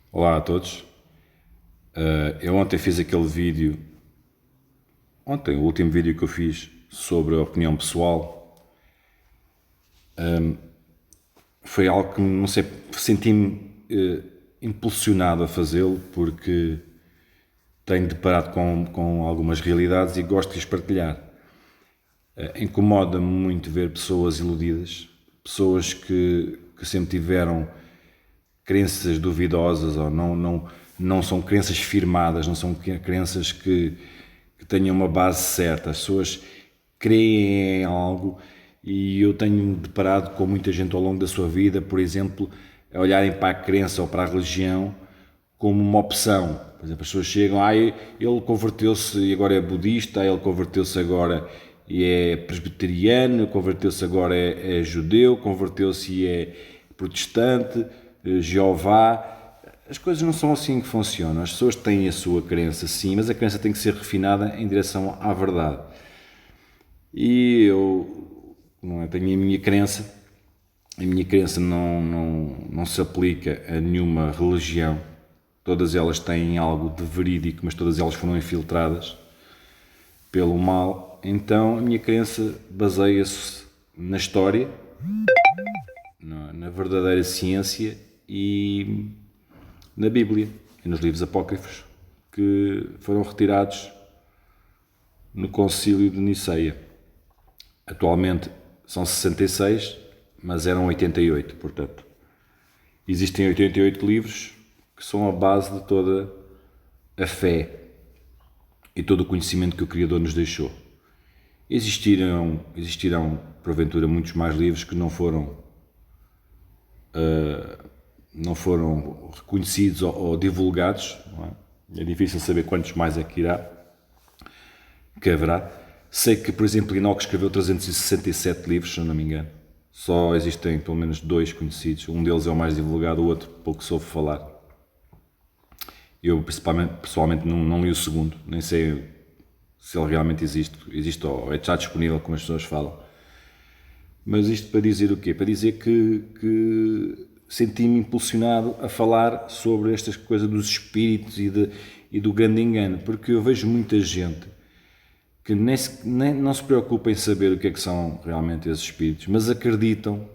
Olá a todos. Eu ontem fiz aquele vídeo, o último vídeo que eu fiz sobre a opinião pessoal. Foi algo que, não sei, senti-me impulsionado a fazê-lo porque tenho deparado com algumas realidades e gosto de as partilhar. Incomoda-me muito ver pessoas iludidas, pessoas que sempre tiveram crenças duvidosas ou não são crenças firmadas, não são crenças que tenham uma base certa. As pessoas creem em algo e eu tenho deparado com muita gente ao longo da sua vida, por exemplo, a olharem para a crença ou para a religião como uma opção. Por exemplo, as pessoas chegam, ele converteu-se e agora é budista, ele converteu-se agora e é presbiteriano, converteu-se agora é judeu, converteu-se e é protestante, Jeová. As coisas não são assim que funcionam. As pessoas têm a sua crença, sim, mas a crença tem que ser refinada em direção à verdade. E eu tenho a minha crença. A minha crença não se aplica a nenhuma religião. Todas elas têm algo de verídico, mas todas elas foram infiltradas pelo mal. Então a minha crença baseia-se na história, na verdadeira ciência e na Bíblia e nos livros apócrifos que foram retirados no Concílio de Niceia. Atualmente são 66, mas eram 88, portanto. Existem 88 livros que são a base de toda a fé e todo o conhecimento que o Criador nos deixou. Existirão porventura, muitos mais livros que não foram reconhecidos ou divulgados. Não é? É difícil saber quantos mais é que haverá. Sei que, por exemplo, Enoque escreveu 367 livros, se eu não me engano. Só existem pelo menos 2 conhecidos. Um deles é o mais divulgado, o outro pouco soube falar. Eu, pessoalmente não li o segundo, nem sei se ele realmente existe ou é já disponível, como as pessoas falam. Mas isto para dizer o quê? Para dizer que senti-me impulsionado a falar sobre estas coisas dos espíritos e do grande engano, porque eu vejo muita gente que nem não se preocupa em saber o que é que são realmente esses espíritos, mas acreditam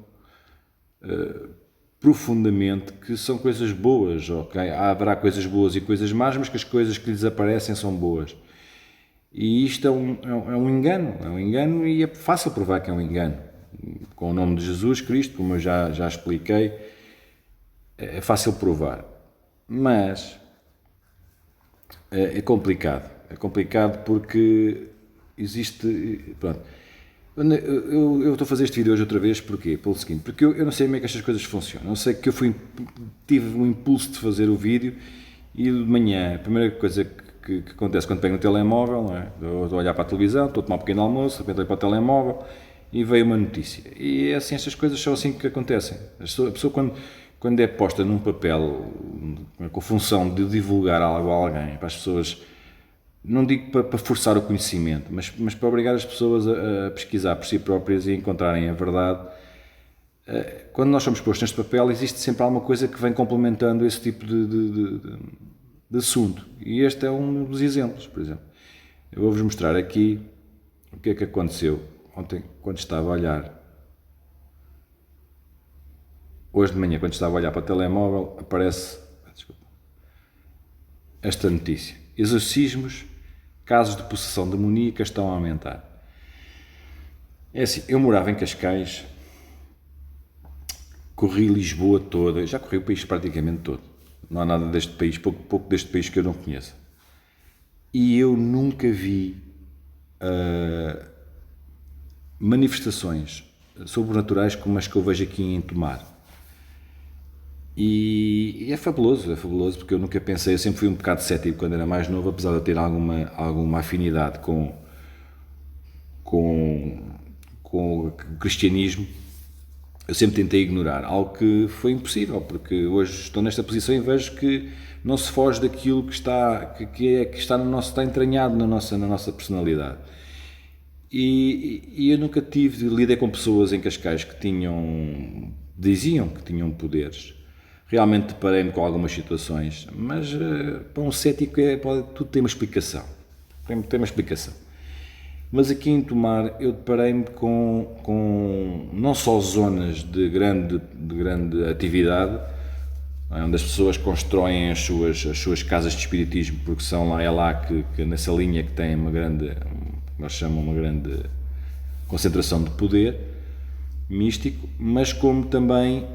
profundamente que são coisas boas, ok? Haverá coisas boas e coisas más, mas que as coisas que lhes aparecem são boas. E isto é um engano e é fácil provar que é um engano. Com o nome de Jesus Cristo, como eu já expliquei, é fácil provar. Mas é complicado. É complicado porque existe... Pronto. Eu estou a fazer este vídeo hoje outra vez, porquê? Pelo seguinte, porque eu não sei como é que estas coisas funcionam. Eu sei que tive um impulso de fazer o vídeo e de manhã, a primeira coisa que acontece quando pego no telemóvel, não é? Estou a olhar para a televisão, estou a tomar um pequeno almoço, de repente olho para o telemóvel e veio uma notícia. E é assim, estas coisas são assim que acontecem. A pessoa quando é posta num papel com a função de divulgar algo a alguém, para as pessoas... Não digo para forçar o conhecimento, mas para obrigar as pessoas a pesquisar por si próprias e encontrarem a verdade. Quando nós somos postos neste papel, existe sempre alguma coisa que vem complementando esse tipo de assunto. E este é um dos exemplos, por exemplo. Eu vou-vos mostrar aqui o que é que aconteceu ontem, quando estava a olhar. Hoje de manhã, quando estava a olhar para o telemóvel, aparece esta notícia. Exorcismos, casos de possessão demoníaca estão a aumentar. É assim, eu morava em Cascais, corri Lisboa toda, já corri o país praticamente todo. Não há nada deste país, pouco deste país que eu não conheça. E eu nunca vi manifestações sobrenaturais como as que eu vejo aqui em Tomar. E é fabuloso, porque eu nunca pensei, eu sempre fui um bocado cético quando era mais novo, apesar de eu ter alguma afinidade com o cristianismo, eu sempre tentei ignorar, algo que foi impossível, porque hoje estou nesta posição e vejo que não se foge daquilo que está no nosso, está entranhado na nossa personalidade. E eu nunca lidei com pessoas em Cascais que diziam que tinham poderes. Realmente deparei-me com algumas situações, mas para um cético tudo tem uma explicação. Tem uma explicação. Mas aqui em Tomar eu deparei-me com não só zonas de grande atividade, onde as pessoas constroem as suas casas de espiritismo, porque é lá que nessa linha que tem uma grande concentração de poder místico, mas como também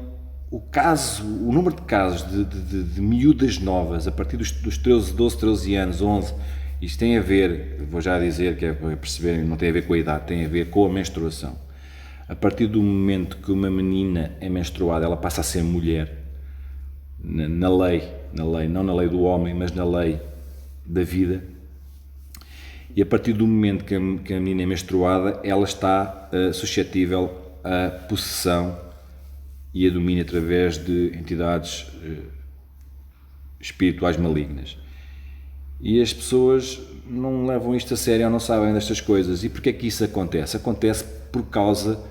o número de casos de miúdas novas a partir dos 12 anos, 11, isto tem a ver, vou já dizer que é para perceberem, não tem a ver com a idade, tem a ver com a menstruação. A partir do momento que uma menina é menstruada, ela passa a ser mulher, na lei, não na lei do homem, mas na lei da vida. E a partir do momento que a menina é menstruada, ela está suscetível à possessão e a domínio através de entidades espirituais malignas. E as pessoas não levam isto a sério ou não sabem destas coisas. E porquê é que isso acontece? Acontece por causa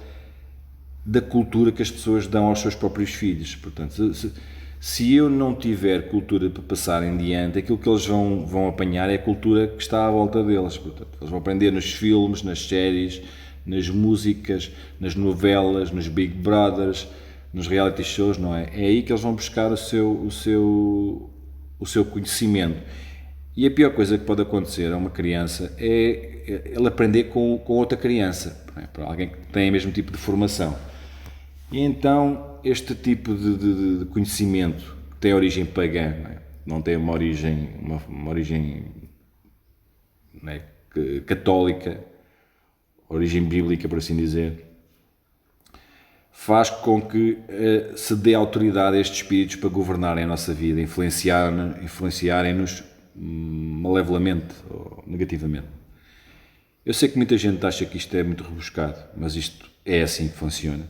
da cultura que as pessoas dão aos seus próprios filhos. Portanto, se eu não tiver cultura para passar em diante, aquilo que eles vão apanhar é a cultura que está à volta deles. Portanto, eles vão aprender nos filmes, nas séries, nas músicas, nas novelas, nos Big Brothers, nos reality shows, não é? É aí que eles vão buscar o seu conhecimento. E a pior coisa que pode acontecer a uma criança é ele aprender com outra criança, para alguém que tem o mesmo tipo de formação. E então este tipo de conhecimento que tem origem pagã, não tem uma origem não é, católica, origem bíblica, por assim dizer, faz com que se dê autoridade a estes espíritos para governarem a nossa vida, influenciarem-nos malevolamente ou negativamente. Eu sei que muita gente acha que isto é muito rebuscado, mas isto é assim que funciona.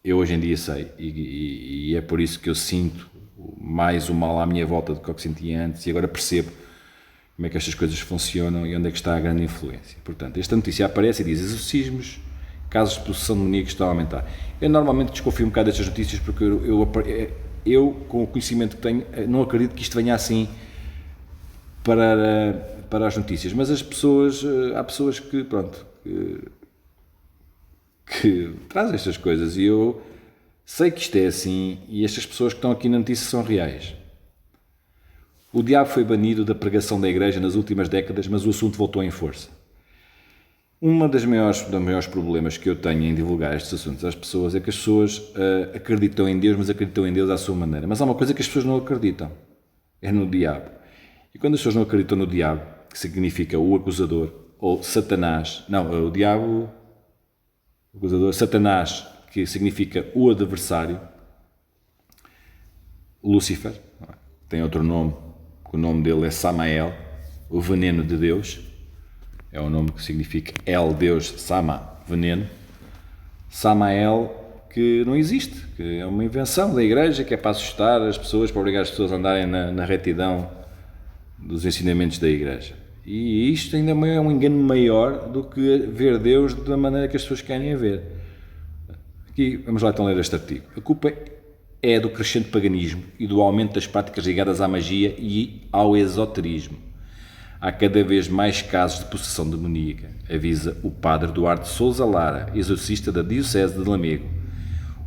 Eu hoje em dia sei, e é por isso que eu sinto mais o mal à minha volta do que o que sentia antes, e agora percebo como é que estas coisas funcionam e onde é que está a grande influência. Portanto, esta notícia aparece e diz: exorcismos, casos de possessão demoníaca estão a aumentar. Eu normalmente desconfio um bocado destas notícias porque eu, com o conhecimento que tenho, não acredito que isto venha assim para as notícias, mas há pessoas que, pronto, que trazem estas coisas e eu sei que isto é assim e estas pessoas que estão aqui na notícia são reais. O diabo foi banido da pregação da igreja nas últimas décadas, mas o assunto voltou em força. Um dos maiores problemas que eu tenho em divulgar estes assuntos às pessoas é que as pessoas acreditam em Deus, mas acreditam em Deus à sua maneira. Mas há uma coisa que as pessoas não acreditam, é no diabo. E quando as pessoas não acreditam no diabo, que significa o acusador, ou Satanás, não, o diabo, o acusador, Satanás, que significa o adversário, Lúcifer, tem outro nome, o nome dele é Samael, o veneno de Deus, é o nome que significa El Deus Sama, veneno. Samael, que não existe, que é uma invenção da igreja, que é para assustar as pessoas, para obrigar as pessoas a andarem na retidão dos ensinamentos da igreja. E isto ainda é um engano maior do que ver Deus da maneira que as pessoas querem a ver. Aqui, vamos lá então ler este artigo. A culpa é do crescente paganismo e do aumento das práticas ligadas à magia e ao esoterismo. Há cada vez mais casos de possessão demoníaca, avisa o padre Duarte Sousa Lara, exorcista da Diocese de Lamego.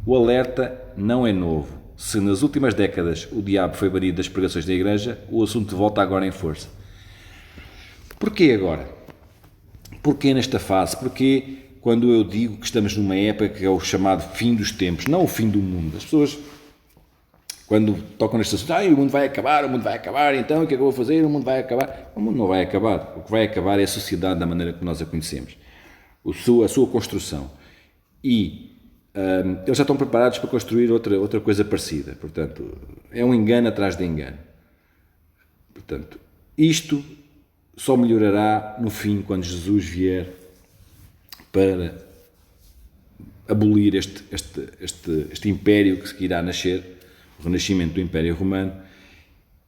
O alerta não é novo. Se nas últimas décadas o diabo foi banido das pregações da igreja, o assunto volta agora em força. Porquê agora? Porquê nesta fase? Porquê quando eu digo que estamos numa época que é o chamado fim dos tempos, não o fim do mundo? As pessoas, quando tocam neste assunto, o mundo vai acabar, então o que é que eu vou fazer? O mundo vai acabar. O mundo não vai acabar. O que vai acabar é a sociedade da maneira que nós a conhecemos. A sua construção. E eles já estão preparados para construir outra coisa parecida. Portanto, é um engano atrás de engano. Portanto, isto só melhorará no fim, quando Jesus vier para abolir este império que irá nascer, o renascimento do Império Romano.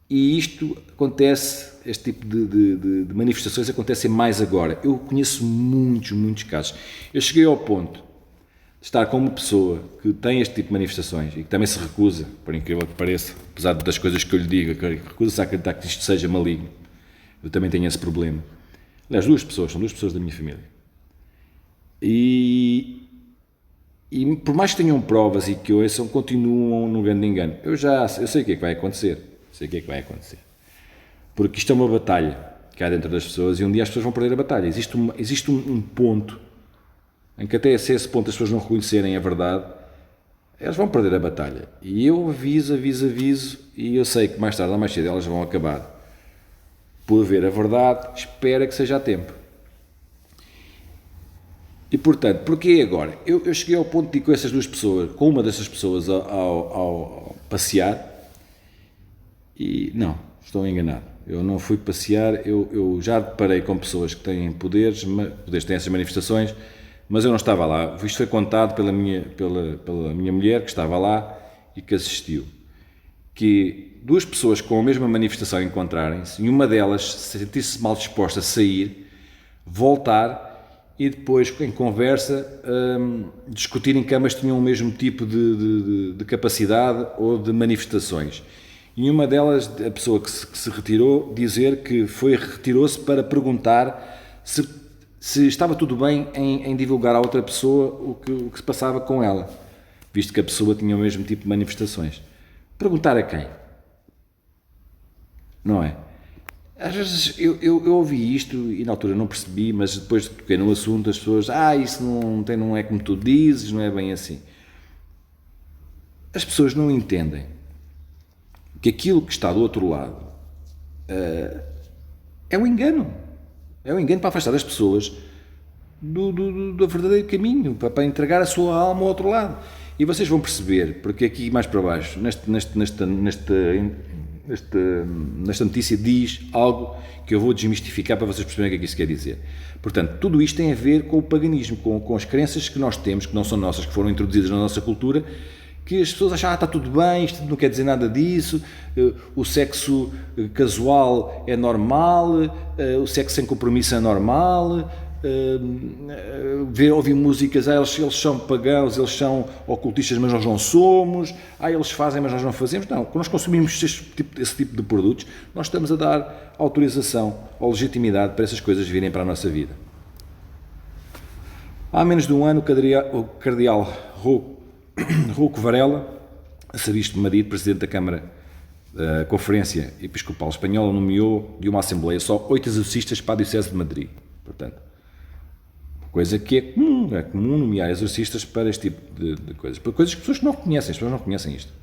E isto acontece, este tipo de manifestações acontecem mais agora. Eu conheço muitos casos. Eu cheguei ao ponto estar com uma pessoa que tem este tipo de manifestações e que também se recusa, por incrível que pareça, apesar das coisas que eu lhe digo, que recusa-se a acreditar que isto seja maligno. Eu também tenho esse problema. Aliás, são duas pessoas da minha família. E por mais que tenham provas e que ouçam, continuam no grande engano. Eu sei o que é que vai acontecer. Porque isto é uma batalha que há dentro das pessoas e um dia as pessoas vão perder a batalha. Existe um ponto em que até se esse ponto as pessoas não reconhecerem a verdade, elas vão perder a batalha. E eu aviso, e eu sei que mais tarde ou mais cedo elas vão acabar por ver a verdade, espera que seja a tempo. E portanto, porquê agora? Eu cheguei ao ponto de ir com essas duas pessoas, com uma dessas pessoas ao passear, e não, estou enganado. Eu não fui passear, eu já deparei com pessoas que têm poderes têm essas manifestações, mas eu não estava lá. Isto foi contado pela minha mulher, que estava lá e que assistiu. Que duas pessoas com a mesma manifestação encontrarem-se e uma delas sentir-se mal disposta a sair, voltar e depois, em conversa, discutirem que ambas tinham o mesmo tipo de capacidade ou de manifestações. E uma delas, a pessoa que se retirou, dizer que retirou-se para perguntar se estava tudo bem em divulgar à outra pessoa o que se passava com ela, visto que a pessoa tinha o mesmo tipo de manifestações. Perguntar a quem? Não é? Às vezes eu ouvi isto e na altura não percebi, mas depois toquei no assunto, as pessoas, isso não é como tu dizes, não é bem assim. As pessoas não entendem que aquilo que está do outro lado é um engano. É um engano para afastar as pessoas do verdadeiro caminho, para entregar a sua alma ao outro lado. E vocês vão perceber, porque aqui mais para baixo, nesta notícia diz algo que eu vou desmistificar para vocês perceberem o que é que isso quer dizer. Portanto, tudo isto tem a ver com o paganismo, com as crenças que nós temos, que não são nossas, que foram introduzidas na nossa cultura, que as pessoas acham, está tudo bem, isto não quer dizer nada disso, o sexo casual é normal, o sexo sem compromisso é normal, ouvir músicas, eles são pagãos, eles são ocultistas, mas nós não somos, eles fazem, mas nós não fazemos. Não, quando nós consumimos esse tipo de produtos, nós estamos a dar autorização ou legitimidade para essas coisas virem para a nossa vida. Há menos de um ano, o cardeal Rouco Varela, arcebispo de Madrid, presidente da Câmara da Conferência Episcopal Espanhola, nomeou de uma Assembleia só 8 exorcistas para a Diocese de Madrid. Portanto, coisa que é comum nomear exorcistas para este tipo de coisas. Para coisas que as pessoas não conhecem, as pessoas não conhecem isto.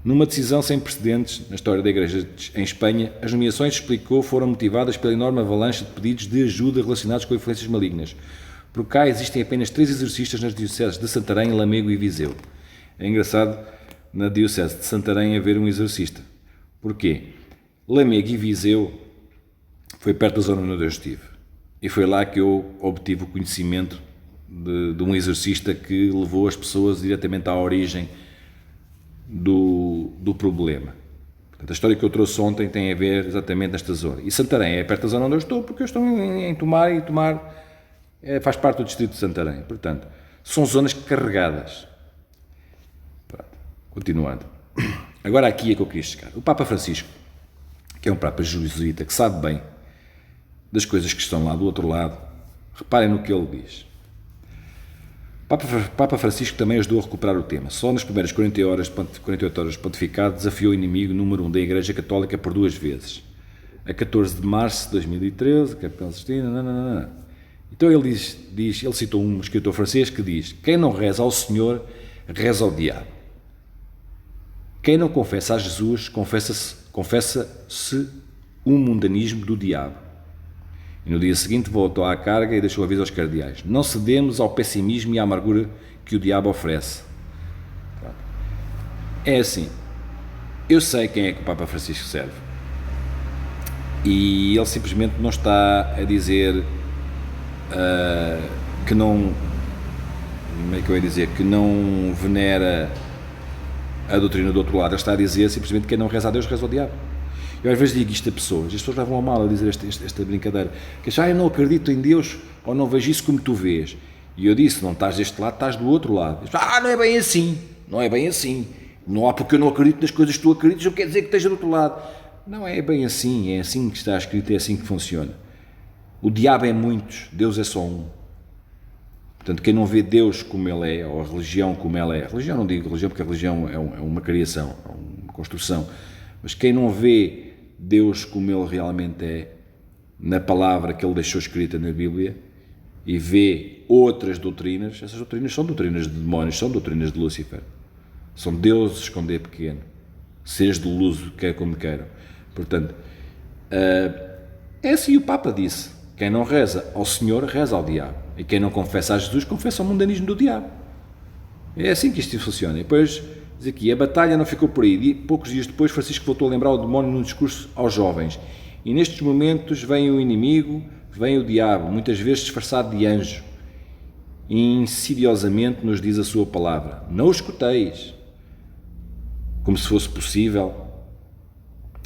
Numa decisão sem precedentes na história da Igreja em Espanha, as nomeações, explicou, foram motivadas pela enorme avalanche de pedidos de ajuda relacionados com influências malignas. Por cá existem apenas 3 exorcistas nas dioceses de Santarém, Lamego e Viseu. É engraçado na diocese de Santarém haver um exorcista. Porquê? Lamego e Viseu foi perto da zona onde eu estive. E foi lá que eu obtive o conhecimento de um exorcista que levou as pessoas diretamente à origem do problema. Portanto, a história que eu trouxe ontem tem a ver exatamente nesta zona. E Santarém é perto da zona onde eu estou, porque eu estou em Tomar, e Tomar faz parte do distrito de Santarém. Portanto, são zonas carregadas. Pronto, continuando. Agora aqui é que eu queria chegar. O Papa Francisco, que é um Papa jesuíta, que sabe bem das coisas que estão lá do outro lado, reparem no que ele diz. Papa Francisco também ajudou a recuperar o tema. Só nas primeiras 48 horas de pontificado desafiou o inimigo número 1 da Igreja Católica por 2 vezes. A 14 de março de 2013, Capela Sistina, Então ele ele citou um escritor francês que diz: quem não reza ao Senhor, reza ao diabo. Quem não confessa a Jesus, confessa-se o mundanismo do diabo. E no dia seguinte voltou à carga e deixou aviso aos cardeais: não cedemos ao pessimismo e à amargura que o diabo oferece. É assim, eu sei quem é que o Papa Francisco serve. E ele simplesmente não está a dizer que não, como é que eu ia dizer, que não venera a doutrina do outro lado. Ele está a dizer simplesmente que quem não reza a Deus, reza ao diabo. Eu às vezes digo isto a pessoas, as pessoas levam a mal a dizer esta brincadeira, que eu não acredito em Deus ou não vejo isso como tu vês. E eu disse, não estás deste lado, estás do outro lado. Diz, não é bem assim, não é bem assim. Não há porque eu não acredito nas coisas que tu acreditas, não quer dizer que esteja do outro lado. Não é bem assim, é assim que está escrito, é assim que funciona. O diabo é muitos, Deus é só um. Portanto, quem não vê Deus como Ele é, ou a religião como ela é, a religião não digo religião porque a religião é uma criação, é uma construção, mas quem não vê Deus como Ele realmente é, na palavra que Ele deixou escrita na Bíblia, e vê outras doutrinas, essas doutrinas são doutrinas de demónios, são doutrinas de Lúcifer, são deuses esconder pequeno, seres de luz, quer como queiram. Portanto, é assim o Papa disse, quem não reza ao Senhor, reza ao diabo, e quem não confessa a Jesus, confessa ao mundanismo do diabo. É assim que isto funciona. E depois, diz aqui, a batalha não ficou por aí. Poucos dias depois, Francisco voltou a lembrar o demónio num discurso aos jovens. E nestes momentos vem o inimigo, vem o diabo, muitas vezes disfarçado de anjo, e insidiosamente nos diz a sua palavra. Não o escuteis. Como se fosse possível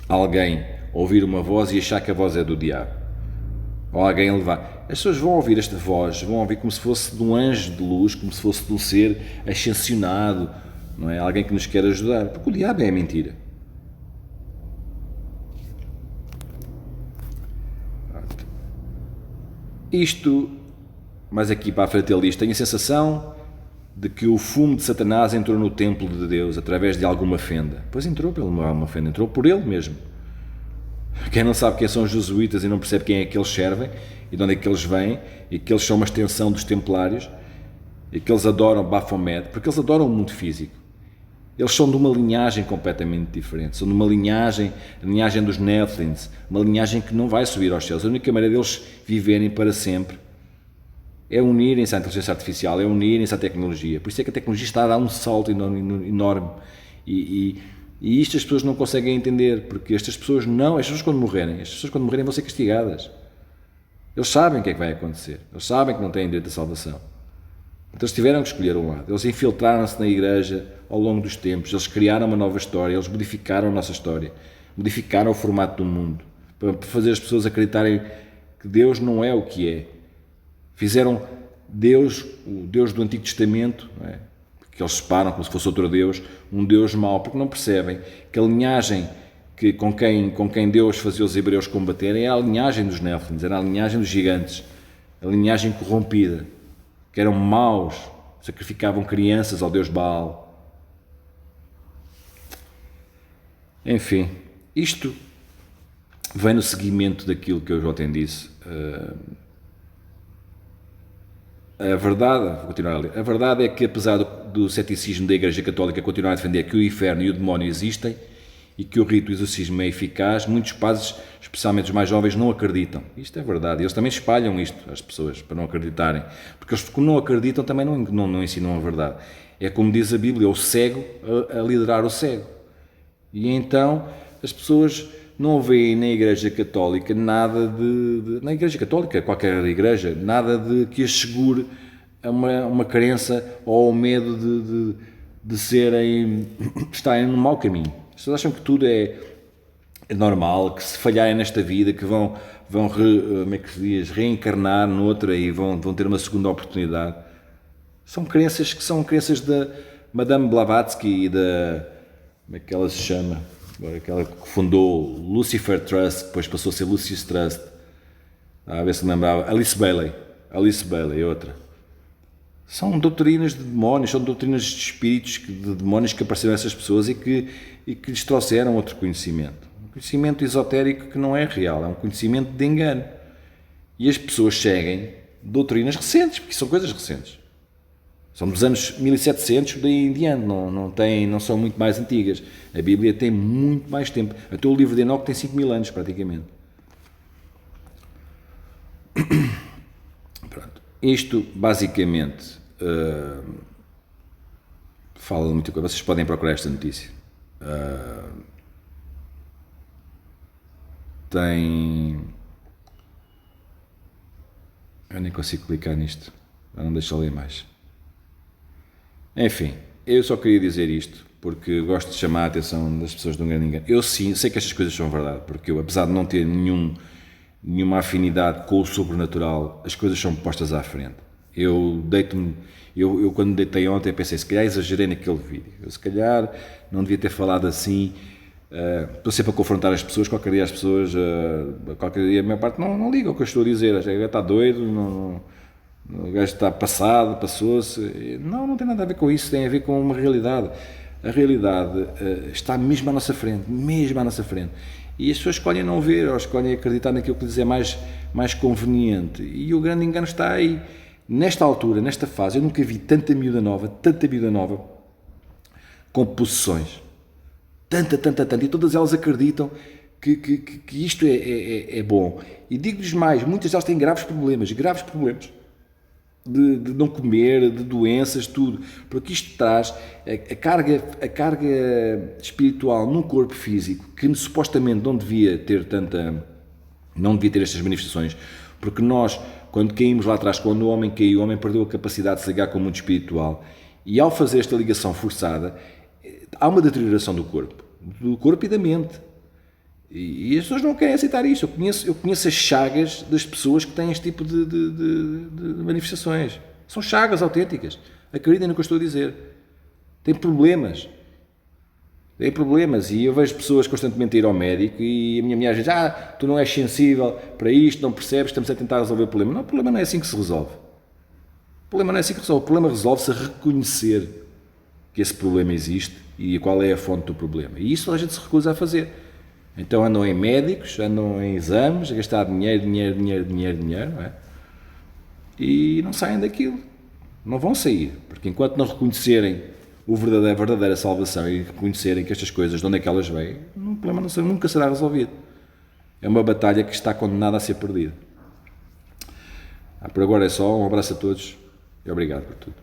alguém ouvir uma voz e achar que a voz é do diabo. Ou alguém levar. As pessoas vão ouvir esta voz, vão ouvir como se fosse de um anjo de luz, como se fosse de um ser ascensionado, não é? Alguém que nos quer ajudar, porque o diabo é a mentira. Isto, mas aqui para a frente ele diz, tenho a sensação de que o fumo de Satanás entrou no templo de Deus através de alguma fenda. Pois entrou por alguma fenda, entrou por ele mesmo. Quem não sabe quem são os jesuítas e não percebe quem é que eles servem e de onde é que eles vêm e que eles são uma extensão dos templários e que eles adoram Baphomet, porque eles adoram o mundo físico. Eles são de uma linhagem completamente diferente, são de uma linhagem, a linhagem dos Nephilims, uma linhagem que não vai subir aos céus. A única maneira deles viverem para sempre é unirem-se à inteligência artificial, é unirem-se à tecnologia. Por isso é que a tecnologia está a dar um salto enorme e isto as pessoas não conseguem entender, porque estas pessoas quando morrerem vão ser castigadas. Eles sabem o que é que vai acontecer, eles sabem que não têm direito à salvação. Então eles tiveram que escolher um lado, eles infiltraram-se na igreja ao longo dos tempos, eles criaram uma nova história, eles modificaram a nossa história, modificaram o formato do mundo, para fazer as pessoas acreditarem que Deus não é o que é. Fizeram Deus, o Deus do Antigo Testamento, não é? Que eles separam como se fosse outro Deus, um Deus mau, porque não percebem que a linhagem com quem Deus fazia os hebreus combaterem é a linhagem dos Néfilims, era a linhagem dos gigantes, a linhagem corrompida, que eram maus, sacrificavam crianças ao Deus Baal. Enfim, isto vem no seguimento daquilo que eu já ontem disse. A verdade, vou continuar a ler, a verdade é que apesar do ceticismo da Igreja Católica continuar a defender que o inferno e o demónio existem e que o rito do exorcismo é eficaz, muitos padres, especialmente os mais jovens, não acreditam. Isto é verdade. Eles também espalham isto às pessoas para não acreditarem. Porque eles, como não acreditam, também não ensinam a verdade. É como diz a Bíblia, o cego a liderar o cego. E então as pessoas não veem na Igreja Católica nada na Igreja Católica, qualquer igreja, nada de que as segure a uma crença ou ao medo de estarem no mau caminho. As pessoas acham que tudo é normal, que se falharem nesta vida, que vão como é que se diz, reencarnar noutra e vão ter uma segunda oportunidade. São crenças da Madame Blavatsky e da... como é que ela se chama? Agora, aquela que fundou Lucifer Trust, que depois passou a ser Lucis Trust. A ver se me lembrava. Alice Bailey, outra. São doutrinas de demónios, são doutrinas de espíritos, de demónios que apareceram a essas pessoas e que lhes trouxeram outro conhecimento. Um conhecimento esotérico que não é real, é um conhecimento de engano. E as pessoas seguem doutrinas recentes, porque são coisas recentes. São dos anos 1700 daí em diante, não são muito mais antigas. A Bíblia tem muito mais tempo. Até o livro de Enoque tem 5.000 anos, praticamente. Pronto. Isto, basicamente, fala de muita coisa. Vocês podem procurar esta notícia. Eu nem consigo clicar nisto. Eu não deixo ler mais. Enfim, eu só queria dizer isto, porque gosto de chamar a atenção das pessoas de um grande engano. Eu sim, sei que estas coisas são verdade, porque eu, apesar de não ter nenhuma afinidade com o sobrenatural, as coisas são postas à frente. Eu deito-me, eu quando me deitei ontem pensei, se calhar exagerei naquele vídeo, eu, se calhar não devia ter falado assim. Estou sempre a confrontar as pessoas, qualquer dia as pessoas, qualquer dia a minha parte não liga ao que eu estou a dizer, o gajo está doido, o gajo está passado, passou-se. Não tem nada a ver com isso, tem a ver com uma realidade. A realidade está mesmo à nossa frente, mesmo à nossa frente. E as pessoas escolhem não ver, ou escolhem acreditar naquilo que lhes é mais conveniente. E o grande engano está aí. Nesta altura, nesta fase, eu nunca vi tanta miúda nova, com possessões. Tanta. E todas elas acreditam que isto é bom. E digo-lhes mais, muitas delas têm graves problemas de não comer, de doenças, tudo. Porque isto traz a carga espiritual num corpo físico que supostamente não devia ter estas manifestações. Porque nós, quando caímos lá atrás, quando o homem caiu, o homem perdeu a capacidade de se ligar com o mundo espiritual. E ao fazer esta ligação forçada, há uma deterioração do corpo e da mente. E as pessoas não querem aceitar isso. Eu conheço as chagas das pessoas que têm este tipo de manifestações. São chagas autênticas. Acreditem no que eu estou a dizer. Têm problemas. E eu vejo pessoas constantemente a ir ao médico e a minha mulher diz, tu não és sensível para isto, não percebes, estamos a tentar resolver o problema. Não, o problema não é assim que se resolve. O problema resolve-se a reconhecer que esse problema existe e qual é a fonte do problema. E isso a gente se recusa a fazer. Então andam em médicos, andam em exames, a gastar dinheiro, não é? E não saem daquilo. Não vão sair, porque enquanto não reconhecerem a verdadeira salvação e reconhecerem que estas coisas, de onde é que elas vêm, o problema nunca será resolvido. É uma batalha que está condenada a ser perdida. Por agora é só, um abraço a todos e obrigado por tudo.